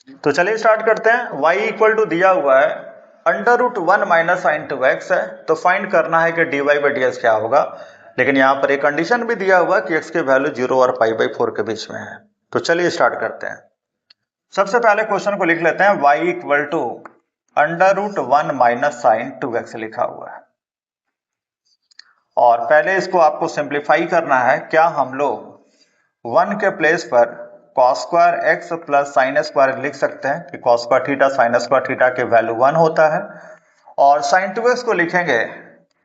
तो चलिए स्टार्ट करते हैं। y इक्वल टू दिया हुआ है √1 माइनस साइन 2x है, तो फाइंड करना है कि dy बाई dx क्या होगा। लेकिन यहाँ पर एक कंडीशन भी दिया हुआ कि x की वैल्यू 0 और π/4 के बीच में है। तो चलिए स्टार्ट करते हैं। सबसे पहले क्वेश्चन को लिख लेते हैं। y equal to √1 minus sine 2x लिखा हुआ है, और पहले इसको आपको सिंप्लीफाई करना है। क्या हम लोग 1 के प्लेस पर cos square x plus sine square लिख सकते हैं कि cos square theta sine square theta के वैल्यू 1 होता है, और साइन 2x को लिखेंगे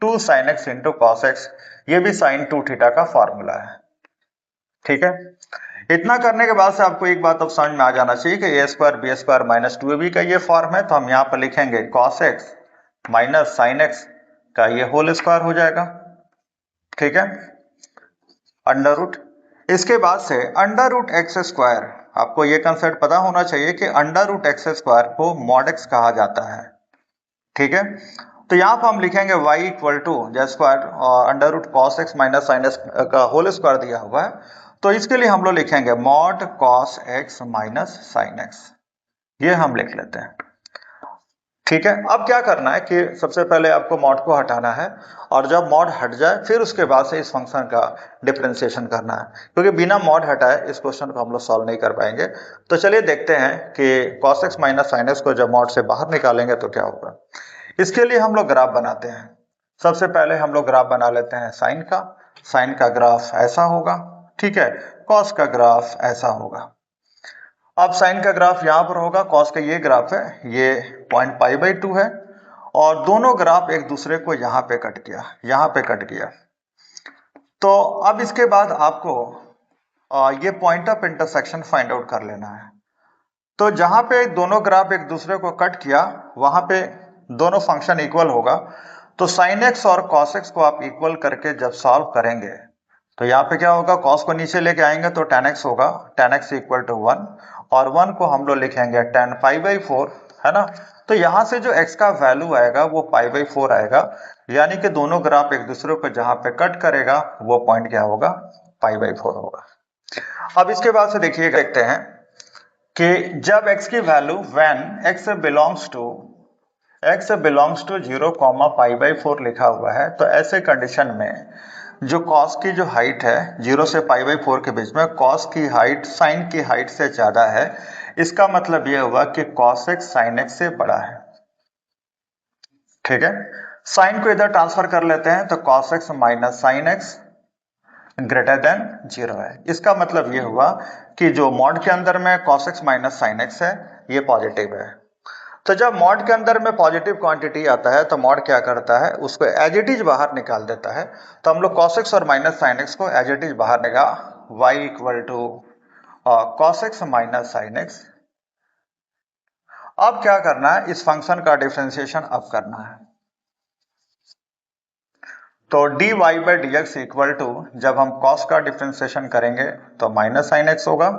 2 sin x into cos x, ये भी साइन 2 थीटा का फॉर्मूला है। ठीक है, इतना करने के बाद से आपको एक बात अब समझ में आ जाना चाहिए कि a square b square minus 2ab का ये फॉर्म है, तो हम यहाँ पर लिखेंगे cos x minus sine x का ये होल स्क्वायर हो जाएगा। ठीक है, अंडर रूट, इसके बाद से अंडर रूट एक्स स्क्वायर, आपको ये कंसेप्ट पता होना चाहिए कि अंडर रूट एक्स स्क्वायर को मॉड एक्स कहा जाता है। ठीक है, तो यहाँ पर हम लिखेंगे y इक्वल टू स्क्वायर और under root cos x minus sine x का होल स्क्वायर दिया हुआ है, तो इसके लिए हम लोग लिखेंगे mod cos x minus sine x, ये हम लिख लेते हैं। ठीक है, अब क्या करना है कि सबसे पहले आपको मॉड को हटाना है, और जब मॉड हट जाए फिर उसके बाद से इस फंक्शन का डिफरेंशिएशन करना है, क्योंकि बिना मॉड हटाए इस क्वेश्चन को हम लोग सॉल्व नहीं कर पाएंगे। तो चलिए देखते हैं कि cos x minus sine x को जब मॉड से बाहर निकालेंगे तो क्या होगा। इसके लिए हम लोग ग्राफ बनाते हैं। सबसे पहले हम लोग ग्राफ बना लेते हैं साइन का। साइन का ग्राफ ऐसा होगा, ठीक है, कॉस का ग्राफ ऐसा होगा। अब साइन का ग्राफ यहाँ पर होगा, कॉस का ये ग्राफ है, ये पॉइंट π/2 है, और दोनों ग्राफ एक दूसरे को यहाँ पे कट गया, यहाँ पे कट गया। तो अब इसके बाद आपको ये point of intersection find out कर लेना है। तो जहाँ पे दोनों ग्राफ एक दूसरे को कट किया वहां पे दोनों फंक्शन इक्वल होगा, तो साइन एक्स और कॉस एक्स को आप इक्वल करके जब सॉल्व करेंगे तो यहाँ पे क्या होगा, कॉस को नीचे लेके आएंगे तो tan x होगा, tan x इक्वल टू 1, और 1 को हम लोग लिखेंगे tan π/4, है ना। तो यहाँ से जो x का वैल्यू आएगा वो π/4 आएगा, यानी कि दोनों ग्राफ एक दूसरे को जहाँ पे कट करेगा वो पॉइंट क्या होगा, π/4 होगा। अब इसके बाद से देखिए, देखते हैं कि जब x की value when x belongs to 0, π/4 लिखा हुआ है, तो ऐसे कंडीशन में जो cos की जो हाइट है 0 से π/4 के बीच में, cos की हाइट sin की हाइट से ज्यादा है, इसका मतलब यह हुआ कि cos x sin x से बड़ा है। ठीक है, sin को इधर ट्रांसफर कर लेते हैं, तो cos x minus sin x greater than 0 है। इसका मतलब यह हुआ कि जो मॉड के अंदर में cos x minus sin x है ये पॉजिटिव है। तो जब मॉड के अंदर में पॉजिटिव क्वांटिटी आता है तो मॉड क्या करता है, उसको एज इट इज बाहर निकाल देता है। तो हम लोग cos x और माइनस साइन एक्स को एज इट इज बाहर निकाल, y equal to cos x minus sine x. अब क्या करना है, इस फंक्शन का डिफरेंशिएशन अब करना है। तो dy by dx equal to, जब हम cos का डिफरेंशिएशन करेंगे तो माइनस साइन एक्स होगा,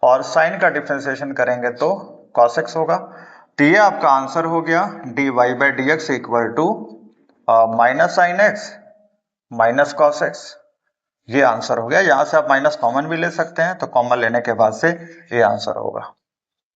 और sin का डिफरेंशिएशन करेंगे तो cos x होगा। तो ये आपका आंसर हो गया, dy by dx equal to minus sine x minus cos x, ये आंसर हो गया। यहाँ से आप माइनस कॉमन भी ले सकते हैं, तो कॉमन लेने के बाद से ये आंसर होगा।